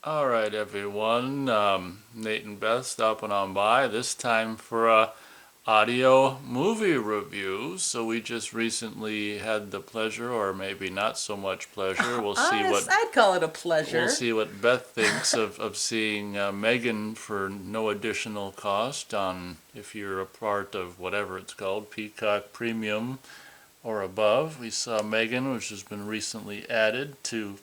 All right, everyone. Nate and Beth stopping on by this time for a audio movie review. So we just recently had the pleasure, or maybe not so much pleasure. Honest, I'd call it a We'll pleasure. see what Beth thinks of seeing M3GAN for no additional cost on if you're a part of whatever it's called, Peacock Premium or above. We saw M3GAN, which has been recently added to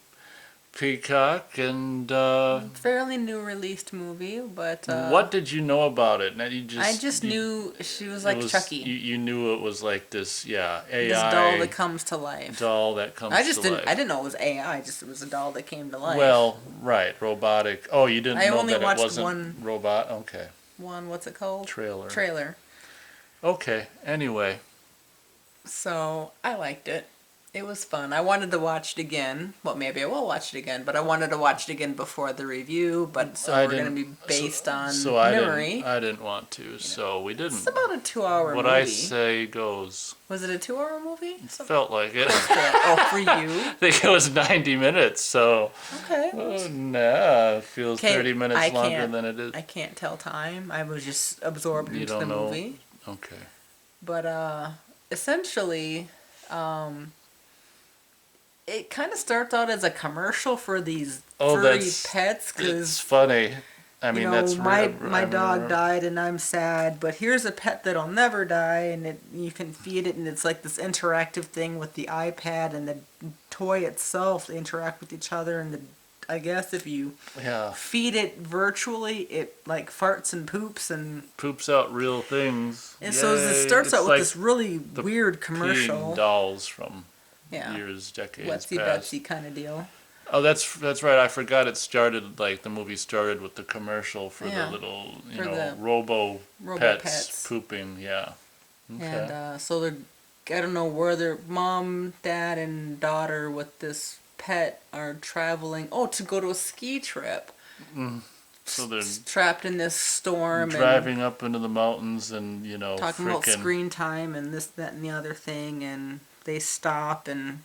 Peacock, and Fairly new released movie, but what did you know about it? Now you I just just knew she was it like was Chucky, you knew it was like this, yeah, this doll that AI comes to life. doll that I comes to just didn't. I life. didn't know it was AI. Just it was a doll that came to life. Well, right, robotic. Oh, you didn't I know only that it watched wasn't one. robot? Okay. One. What's it called? Trailer. Trailer. Okay. Anyway, So I liked it. It was fun. I wanted to watch it again. Well, maybe I will watch it again, but I wanted to watch it again before the review. But so I we're gonna didn't. be based on So I didn't. memory. I didn't want to. So we It's didn't. about a 2 hour What I movie. say goes. Was it a 2 hour movie? Felt like it. Close to that. Oh, for I you? think it was 90 minutes. So Okay. nah, it feels Okay, 30 minutes I longer can't. than it is. I can't tell time. I was just absorbed You into the don't know. movie. Okay. But essentially, um, it kind of starts out as a commercial for these Oh, furry that's pets it's because funny. I you mean, know that's my I dog remember. died and I'm sad, but here's a pet that'll never die, and you can feed it, and it's like this interactive thing with the iPad and the toy itself. They interact with each other, and I guess if you Yeah, feed it virtually, it like farts and poops poops out real things. and so it Yay! starts out It's with like this really the weird peeing commercial. dolls from Yeah, years, decades Wetsy past. Betsy kind of deal. Oh, that's right. I forgot it started like the movie started with the commercial for the Yeah, little, for the robo Robo pets Pets. pooping. Yeah. And Okay. so they're, I don't know where their mom, dad, and daughter with this pet are traveling. Oh, to go to a ski trip. Mm. So they're Trapped in this storm and driving up into the mountains and, talking about frickin' screen time and this, that, and the other thing. And they stop and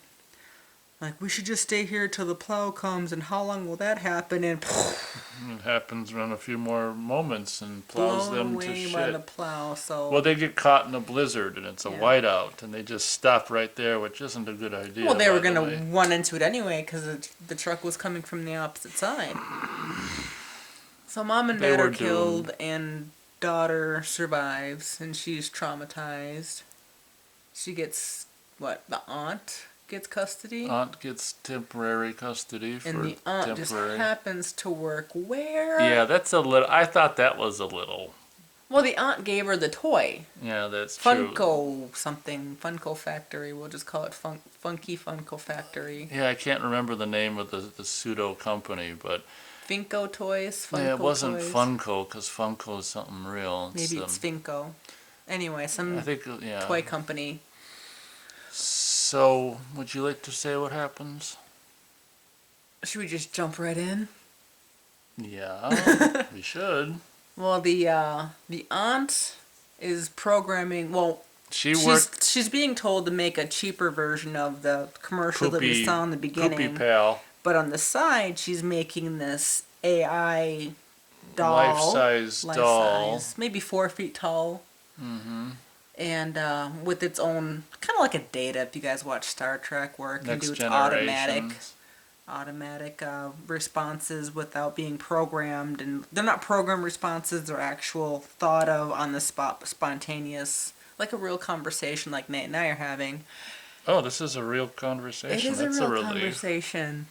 like, we should just stay here till the plow comes. And how long will that happen? And it happens around a few more moments and plows blown them to away by the shit. plow. Well, So they get caught in a blizzard and it's a yeah. whiteout and they just stop right there, which isn't a good idea, Well, they were by the gonna way. run into it anyway because the truck was coming from the opposite side. So mom and They dad were are killed, doomed. and daughter survives, and she's traumatized. She gets what? The aunt gets custody, Aunt gets temporary custody and for the aunt just temporary. happens to work where? Yeah, that's a little. I thought that was a little. Well, the aunt gave her the toy. Yeah, that's true. Funko something. Funko Factory. We'll just call it Funky Funko Factory. Yeah, I can't remember the name of the pseudo company, but Finco Toys. Funko yeah, it wasn't Toys. Funko because Funko is something real. Maybe it's Finco. Anyway, I some think yeah. toy company. So, would you like to say what happens? Should we just jump right in? Yeah, we should. Well, the aunt is programming. Well, She worked she's being told to make a cheaper version of the commercial that we poopy, saw in the poopy beginning. pal, But on the side, she's making this AI doll, life-size doll. size, maybe 4 feet tall, Mm-hmm. and with its own kind of like a Data. If you guys watch Star Trek, where it can Next do its generation. automatic responses without being programmed, and they're not programmed responses, they're actual thought of on the spot, spontaneous, like a real conversation like Nate and I are having. Oh, this is a real conversation. It is That's a real relief. conversation.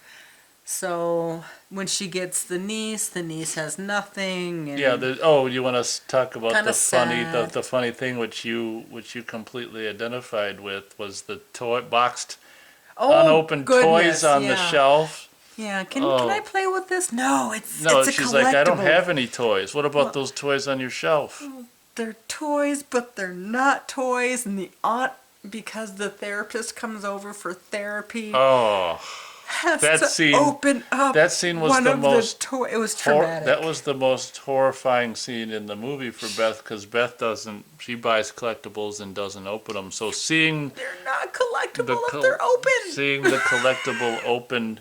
So when she gets the niece has nothing, and Yeah. You want to talk about Kinda the funny, sad. the funny thing which you completely identified with was the toy boxed oh unopened goodness, toys on yeah, the shelf. yeah. Can I Oh. play with this? No, No, it's a she's like, I don't collectible. have any toys. What about Well, those toys on your shelf? they're toys, but they're not toys, and the aunt, because the therapist comes over for therapy, Oh, has that to scene- open up that scene was one the of most the toy. It was traumatic. that was the most horrifying scene in the movie for Beth because Beth doesn't. She buys collectibles and doesn't open them. So seeing They're not collectible the if they're open. seeing the collectible opened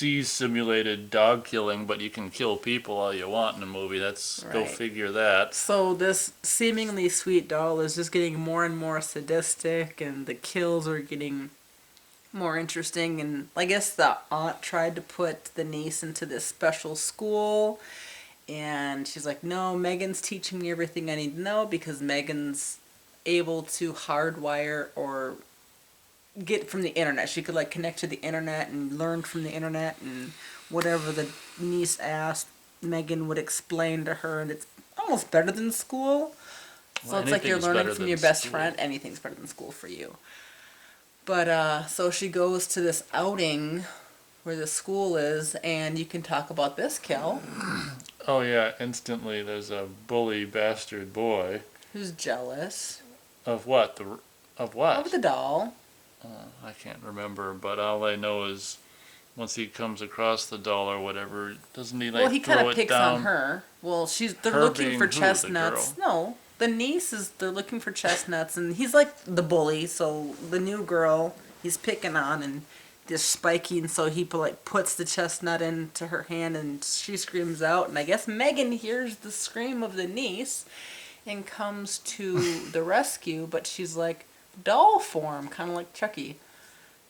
see simulated dog killing, but you can kill people all you want in a movie. That's go Right. figure that. So this seemingly sweet doll is just getting more and more sadistic, and the kills are getting more interesting. And I guess the aunt tried to put the niece into this special school, and she's like, no, Megan's teaching me everything I need to know, because Megan's able to hardwire or get from the internet. She could like connect to the internet and learn from the internet, and whatever the niece asked, Megan would explain to her, and it's almost better than school. So Well, it's like you're anything's learning better from than your best school. friend. Anything's better than school for you. But so she goes to this outing where the school is, and you can talk about this, Kel, Oh yeah, instantly there's a bully bastard boy. who's jealous Of what? Of what? of the doll. I can't remember, but all I know is once he comes across the doll or whatever, doesn't he like Well, he kind throw of it picks down? on her. Well, they're Her looking being for who, the chestnuts. No, the niece is. They're looking for chestnuts, and he's like the bully. So the new girl he's picking on, and they're spiky, and so he like puts the chestnut into her hand, and she screams out. And I guess Megan hears the scream of the niece, and comes to the rescue. But she's like doll form, kind of like Chucky.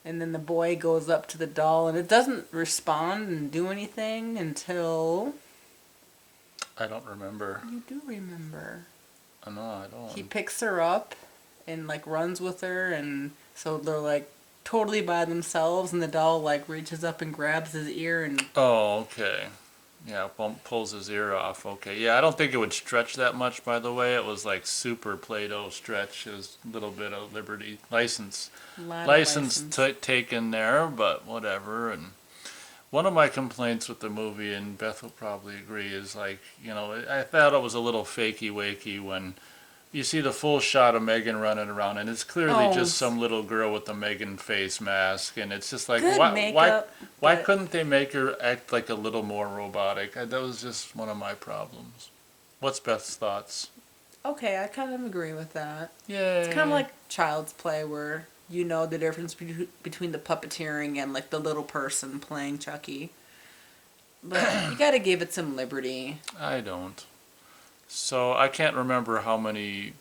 And then the boy goes up to the doll, and it doesn't respond and do anything until... I don't remember. You do remember. No, I don't. He picks her up and like runs with her, and so they're like totally by themselves, and the doll like reaches up and grabs his ear and... Oh, okay. Yeah, pulls his ear off. Okay. Yeah, I don't think it would stretch that much, by the way. It was like super Play-Doh stretch. It was a little bit of liberty license taken there, but whatever. And one of my complaints with the movie, and Beth will probably agree, is like, I thought it was a little fakey-wakey when you see the full shot of Megan running around, and it's clearly just some little girl with a Megan face mask, and it's just like, Good why makeup, but- couldn't they make her act like a little more robotic? That was just one of my problems. What's Beth's thoughts? Okay, I kind of agree with that. Yay. It's kind of like Child's Play, where you know the difference between the puppeteering and like the little person playing Chucky. But you gotta give it some liberty. I don't. So I can't remember how many,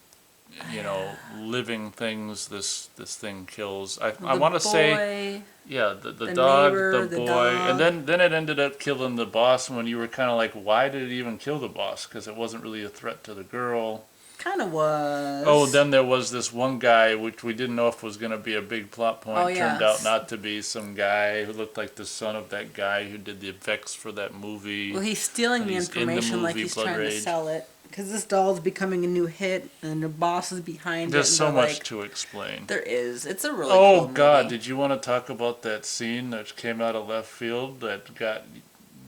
living things this thing kills. I want to say, yeah, the dog, neighbor, the the boy, dog. and then it ended up killing the boss. When you were kind of like, why did it even kill the boss? Because it wasn't really a threat to the girl. Kind of was. Oh, then there was this one guy, which we didn't know if was going to be a big plot point. Oh, Turned yes. out not to be. Some guy who looked like the son of that guy who did the effects for that movie. Well, he's stealing And the he's in the information like movie he's Blood trying to Rage. sell it. Because this doll's becoming a new hit, and the boss is behind There's it. so and they're much like, to explain. There is. It's a really Oh cool God! movie. Did you want to talk about that scene that came out of left field that got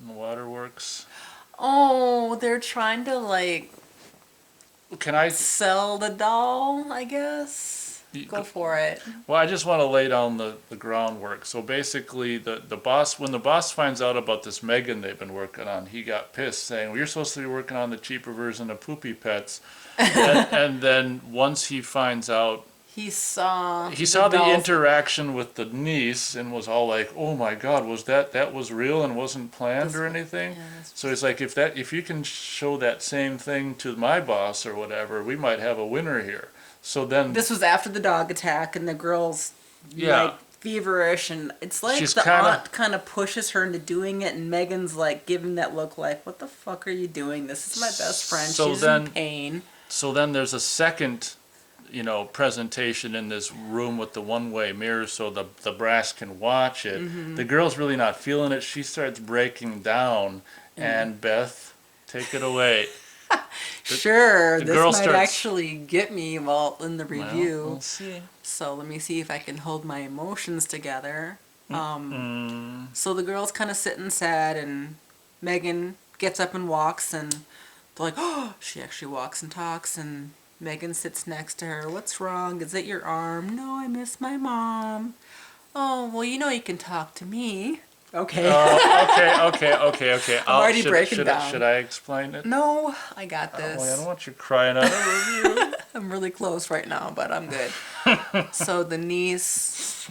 in the waterworks? Oh, they're trying to like Can I? sell the doll, I guess. Go for it. Well, I just want to lay down the groundwork. So basically, the boss, when the boss finds out about this M3GAN they've been working on, he got pissed, saying, "Well, you're supposed to be working on the cheaper version of Poopy Pets." and then once he finds out, He saw the doll's- interaction with the niece and was all like, "Oh my God, was that was real and wasn't planned or anything?" Yeah, that's- So he's like, if you can show that same thing to my boss or whatever, we might have a winner here. So then This was after the dog attack, and the girl's Yeah. like feverish, and it's like She's the kinda- aunt kind of pushes her into doing it, and Megan's like giving that look like, "What the fuck are you doing? This is my best friend. So She's then- in pain." So then there's a second, presentation in this room with the one-way mirror so the brass can watch it. Mm-hmm. The girl's really not feeling it. She starts breaking down, and Beth, take it away. Sure, the this girl might starts- actually get me while in the Well, review. we'll see. So let me see if I can hold my emotions together. So the girl's kind of sitting sad, and Megan gets up and walks, and they're like, "Oh!" She actually walks and talks, and Megan sits next to her. "What's wrong? Is it your arm?" "No, I miss my mom." "Oh, well, you can talk to me." Okay. Okay. already breaking down. Should I explain it? No, I got Oh, I this. don't want you crying out of review. I'm really close right now, but I'm good. So the niece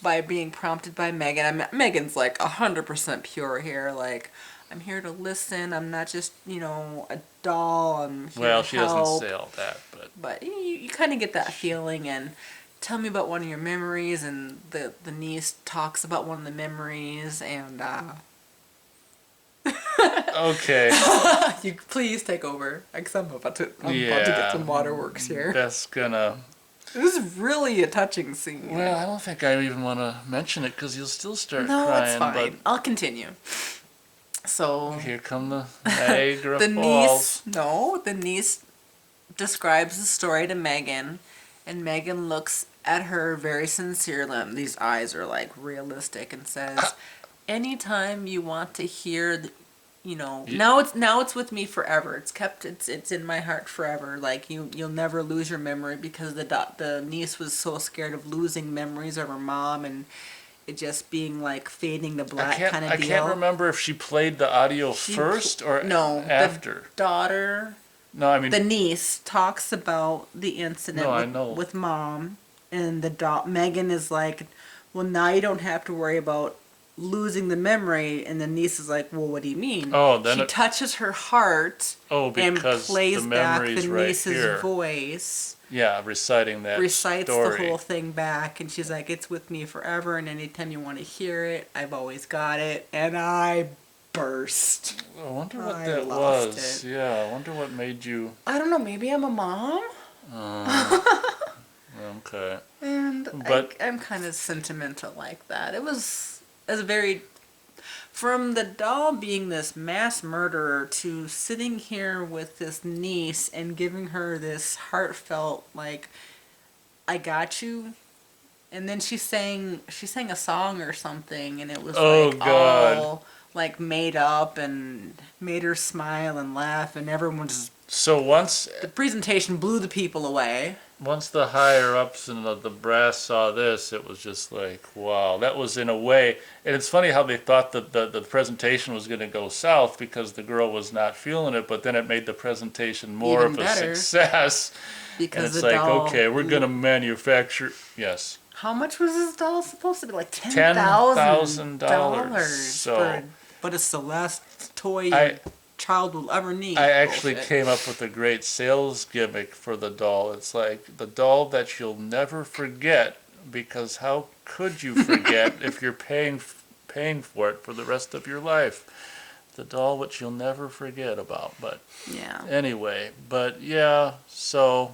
by being prompted by M3GAN. M3GAN's like 100% pure here. Like, I'm here to listen. I'm not just, a doll. I'm here Well, to she doesn't help. say all that, but But you kind of get that feeling. And tell me about one of your memories. And the niece talks about one of the memories. And okay. you please take over. Because I'm about to get Yeah. some waterworks here. Beth's gonna. This is really a touching scene. Well, I don't think I even want to mention it because you'll still start No, crying. it's fine. I'll continue. So But here come the Niagara the Falls. the niece describes the story to M3GAN, and M3GAN looks at her very sincerely. These eyes are like realistic, and says, "Anytime you want to hear, now it's with me forever. It's in my heart forever. Like you'll never lose your memory because the niece was so scared of losing memories of her mom and it just being like fading to black kind of deal." I can't remember if she played the audio first or no, after. The daughter, No, I mean the niece talks about the incident No, I know. with mom, and M3GAN is like, "Well, now you don't have to worry about losing the memory," and the niece is like, "Well, what do you mean?" Oh, then she touches her heart and because plays the back memory's the right niece's here. voice. Yeah, reciting that Recites story. the whole thing back, and she's like, "It's with me forever, and anytime you want to hear it, I've always got it." And I burst. I wonder what I that lost was. it. Yeah, I wonder what made you. I don't know, maybe I'm a mom? Okay. And But- I'm kind of sentimental like that. It was very, from the doll being this mass murderer to sitting here with this niece and giving her this heartfelt, like, "I got you." And then she sang a song or something, and it was Oh, like God. all like made up and made her smile and laugh, and everyone just, So the presentation blew the people away. once the higher ups and the brass saw this, it was just like, wow. That was in a way, and it's funny how they thought that the presentation was going to go south because the girl was not feeling it, but then it made the presentation more Even of a better. success. Because And it's the like, doll, okay, we're going to manufacture, yes, how much was this doll supposed to be? Like $10,000. $10,000 So but it's the last toy I- your child will ever need. I actually Bullshit. came up with a great sales gimmick for the doll. It's like the doll that you'll never forget, because how could you forget if you're paying for it for the rest of your life? The doll which you'll never forget about. But Yeah. anyway, so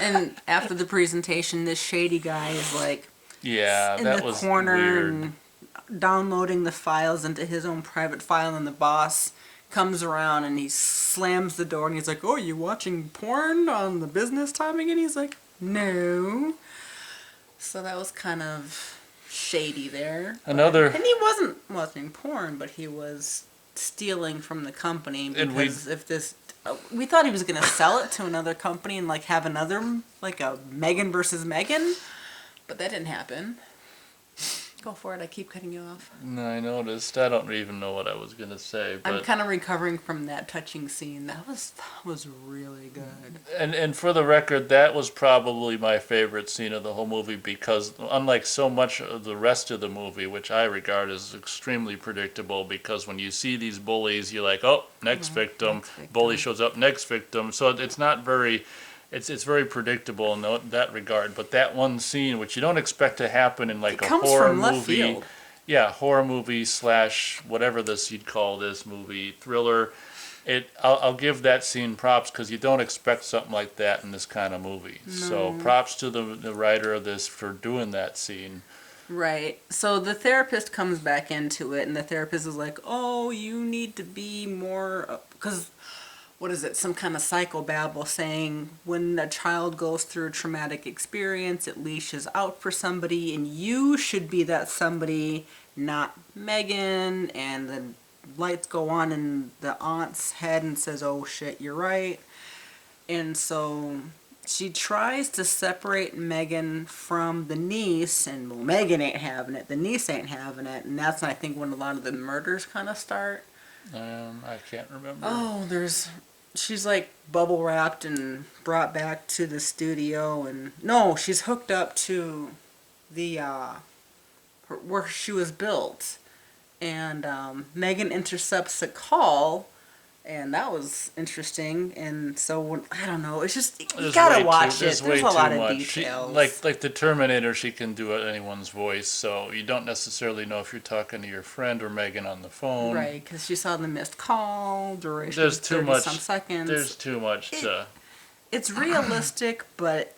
And after the presentation, this shady guy is like yeah, in that the was corner weird. and downloading the files into his own private file, and the boss comes around and he slams the door and he's like, "Oh, you watching porn on the business timing?" And he's like, "No." So that was kind of shady there. Another- And he wasn't watching porn, but he was stealing from the company, And we- because if this we thought he was going to sell it to another company and like have another, like a M3GAN versus M3GAN, but that didn't happen. Go for it. I keep cutting you off. No, I noticed. I don't even know what I was gonna say, but I'm kind of recovering from that touching scene. That was really good. And for the record, that was probably my favorite scene of the whole movie, because unlike so much of the rest of the movie, which I regard as extremely predictable, because when you see these bullies, you're like, oh, next victim. next victim. Bully shows up, next victim. So it's not very, it's very predictable in that regard. But that one scene, which you don't expect to happen in like It a comes horror from left movie. field. Yeah, horror movie / whatever this you'd call this movie, thriller. I'll give that scene props, because you don't expect something like that in this kind of movie. So props to the writer of this for doing that scene. Right. So the therapist comes back into it, and the therapist is like, "Oh, you need to be more," because what is it? Some kind of psychobabble saying when a child goes through a traumatic experience, it leashes out for somebody, and you should be that somebody, not M3GAN. And the lights go on in the aunt's head and says, "Oh shit, you're right." And so she tries to separate M3GAN from the niece, and well, M3GAN ain't having it, the niece ain't having it, and that's, I think, when a lot of the murders kind of start. I can't remember. Oh, she's like bubble wrapped and brought back to the studio, and no, she's hooked up to the where she was built, and M3GAN intercepts a call, and that was interesting. And so I don't know. It's just you gotta watch it. There's a lot of details. Like the Terminator, she can do anyone's voice, so you don't necessarily know if you're talking to your friend or M3GAN on the phone. Right, because she saw the missed call duration. There's too much. Some seconds. There's too much to. It's realistic, but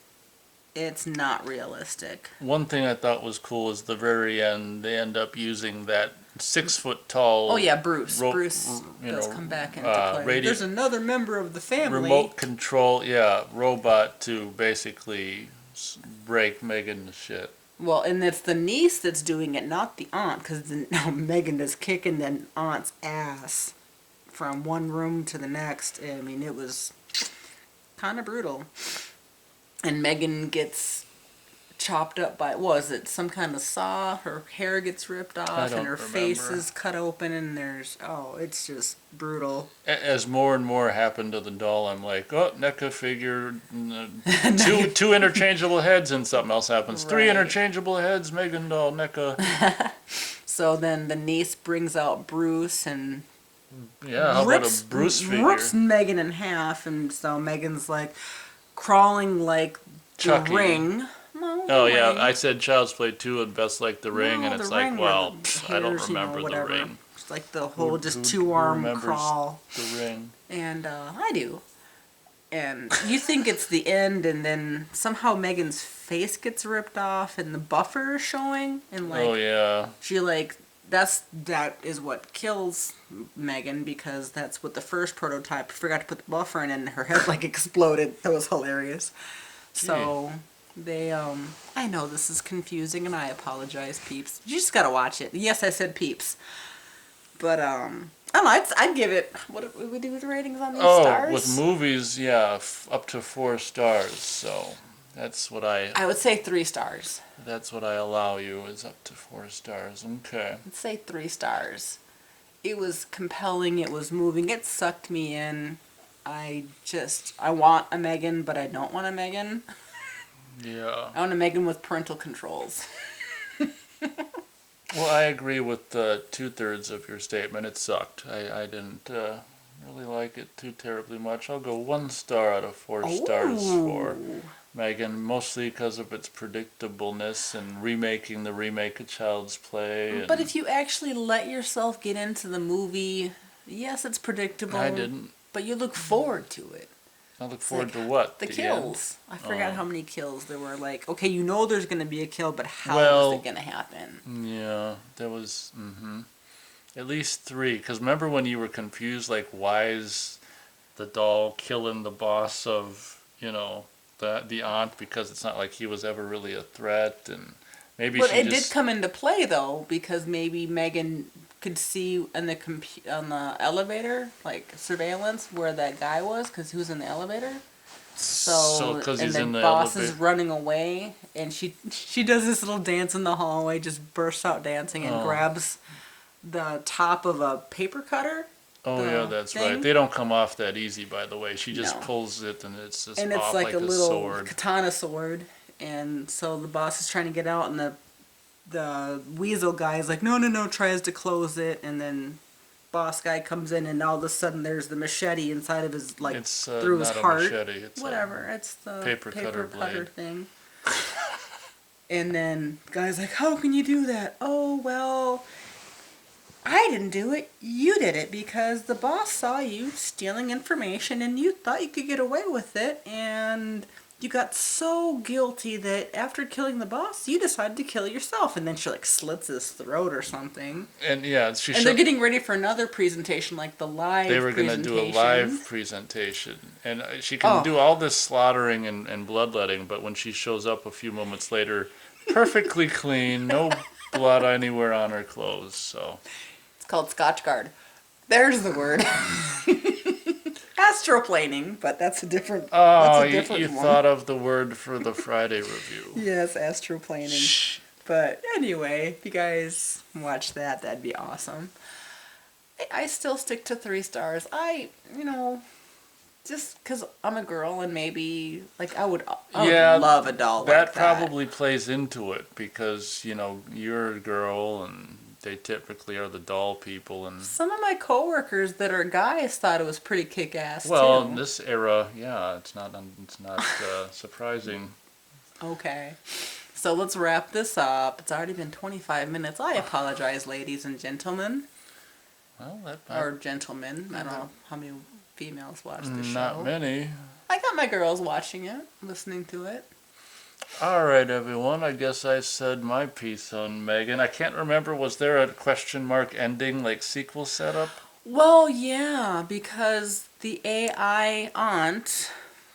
it's not realistic. One thing I thought was cool is the very end. They end up using that 6 foot tall. Oh yeah, Bruce. Bruce does come back into play. There's another member of the family. Remote control, robot to basically break M3GAN to shit. Well, and it's the niece that's doing it, not the aunt, because now M3GAN is kicking the aunt's ass from one room to the next. I mean, it was kind of brutal. And M3GAN gets chopped up by, was it some kind of saw? Her hair gets ripped off and her face is cut open, and it's just brutal. As more and more happened to the doll, I'm like, oh, NECA figure, two interchangeable heads, and something else happens. Right. 3 interchangeable heads, M3GAN doll, NECA. So then the niece brings out Bruce and how about a Bruce figure? Rips M3GAN in half, and so M3GAN's like crawling like Chucky. The Ring. Oh yeah, I said Child's Play 2 and Best like The Ring, and it's like, well, I don't remember The Ring. It's like the whole just 2-arm crawl. The Ring. And I do. And you think it's the end, and then somehow M3GAN's face gets ripped off, and the buffer is showing, and like, oh yeah, she like that is what kills M3GAN, because that's what the first prototype forgot to put the buffer in, and her head like exploded. That was hilarious. So. They, I know this is confusing, and I apologize, peeps. You just gotta watch it. Yes, I said peeps. But, I don't know, I'd give it, what do we do with the ratings on these stars? Oh, with movies, up to 4 stars, so that's what I would say 3 stars. That's what I allow you, is up to 4 stars, okay. I'd say 3 stars. It was compelling, it was moving, it sucked me in. I want a M3GAN, but I don't want a M3GAN. Yeah. I want a M3GAN with parental controls. Well, I agree with 2/3 of your statement. It sucked. I didn't really like it too terribly much. I'll go 1 star out of 4 stars for M3GAN, mostly because of its predictableness and remaking the remake of Child's Play. But if you actually let yourself get into the movie, yes, it's predictable. I didn't. But you look forward to it. I look forward to what? The kills. End? I forgot how many kills there were. Like, okay, you know there's going to be a kill, but how is it going to happen? Yeah, there was at least 3. Because remember when you were confused, like, why is the doll killing the boss of, the aunt? Because it's not like he was ever really a threat, and maybe. But it did come into play though, because maybe M3GAN could see on the elevator, like surveillance, where that guy was, because he was in the elevator. So because he's in the boss elevator. Is running away, and she does this little dance in the hallway, just bursts out dancing and grabs the top of a paper cutter. Oh yeah, that's right. They don't come off that easy, by the way. She just pulls it, and it's just off like a little sword. Katana sword. And so the boss is trying to get out, and the weasel guy is like, no, tries to close it, and then boss guy comes in, and all of a sudden there's the machete inside of his, like, through his heart. Machete. It's whatever, it's the paper cutter thing. And then the guy's like, how can you do that? Oh, well, I didn't do it. You did it, because the boss saw you stealing information, and you thought you could get away with it, and you got so guilty that after killing the boss, you decided to kill yourself. And then she, like, slits his throat or something. And, yeah, they're getting ready for another presentation, like the live They were going to do a live presentation. And she can do all this slaughtering and bloodletting, but when she shows up a few moments later, perfectly clean, no blood anywhere on her clothes, so. It's called Scotchgard. There's the word. Astroplaning, but that's a different. Oh, you thought of the word for the Friday review. Yes, astroplaning. Shh. But anyway, if you guys watch that, that'd be awesome. I still stick to 3 stars. Just because I'm a girl and maybe, like, I would Yeah, love a doll that like that. probably plays into it because, you're a girl and they typically are the doll people. And, Some of my coworkers that are guys thought it was pretty kick-ass, well, in too. this era, yeah, it's not surprising. Okay. So let's wrap this up. It's already been 25 minutes. I apologize, ladies and gentlemen. Well, Or gentlemen. I don't know how many females watch the show. not many. I got my girls watching it, listening to it. All right, everyone. I guess I said my piece on Megan. I can't remember. Was there a question mark ending, like sequel setup? Well, yeah, because the AI aunt,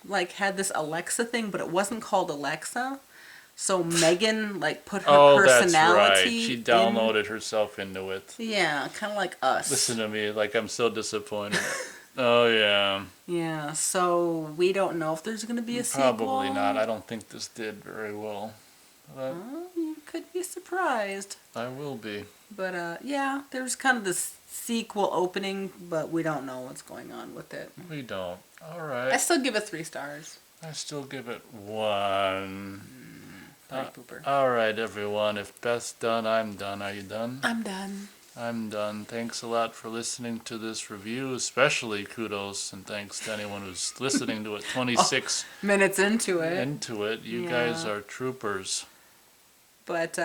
like, had this Alexa thing, but it wasn't called Alexa. So Megan, like, put her Oh, that's right. personality She in. downloaded herself into it. Yeah, kind of like us. Listen to me, like I'm so disappointed. Oh yeah, Yeah, so we don't know if there's going to be a sequel. probably not. I don't think this did very well. But You could be surprised. I will be. But yeah, there's kind of this sequel opening, but we don't know what's going on with it. We don't. All I right. still give it 3 stars. I still give it 1. Party pooper. All right, everyone. If Beth's done, I'm done. Are you done? I'm done. I'm done. Thanks a lot for listening to this review. Especially kudos and thanks to anyone who's listening to it 26 Minutes into it. into it. You Yeah. guys are troopers. But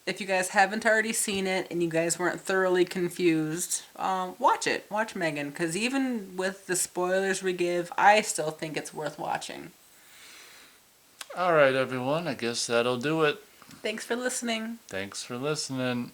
if you guys haven't already seen it and you guys weren't thoroughly confused, watch it. Watch M3GAN, because even with the spoilers we give, I still think it's worth watching. All right, everyone. I guess that'll do it. Thanks for listening. Thanks for listening.